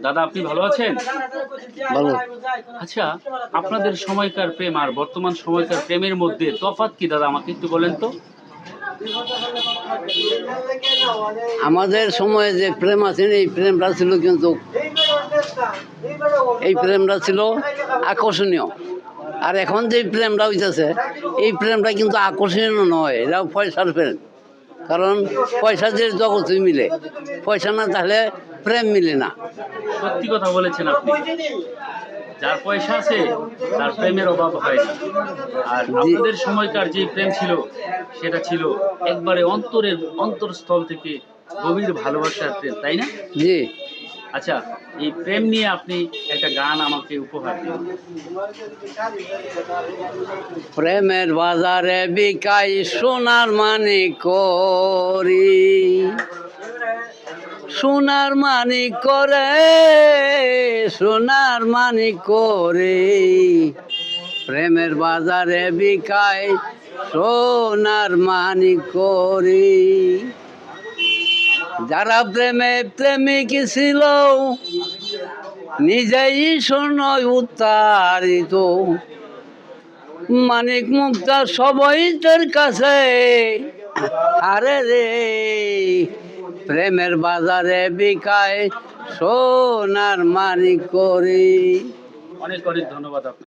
দাদা আপনি ভালো আছেন? ভালো। আচ্ছা, আপনাদের সময়কার প্রেম আর বর্তমান সময়কার প্রেমের মধ্যে তফাৎ কি দাদা আমাকে একটু বলেন তো? আমাদের সময়ে যে প্রেম আছে এই প্রেমটা ছিল কিন্তু এই প্রেমটা ছিল আকর্ষণীয়। আর এখন যে প্রেমটা হইতেছে এই প্রেমটা কিন্তু আকর্ষণীয় নয়, এটা পয়সার প্রেম। কারণ পয়সা যে জগৎই মিলে, পয়সা না তাহলে প্রেম মিলে না। সত্যি কথা বলেছেন আপনি। যার পয়সা আছে তার প্রেমের অভাব হয় না। আর জি আপনাদের সময়কার যে প্রেম ছিল সেটা ছিল একবারে অন্তরের অন্তরস্থল থেকে গভীর ভালোবাসার প্রেম, তাই না? জি। আচ্ছা, এই প্রেম নিয়ে আপনি একটা গান আমাকে উপহার দিন। প্রেমের বাজারে বিকাই সোনার মানিক করি, সোনার মানিক করে, সোনার মানিক করে, প্রেমের বাজারে বিকাই সোনার মানিক করি। যারা প্রেমে প্রেমিক ছিল নিজেই শূন্য উত্তারিত, মানিক মুক্তা সবাই তোর কাছে আরে রে, প্রেমের বাজারে বিকায় সোনার মানিক করি। অনেক অনেক ধন্যবাদ আপনাকে।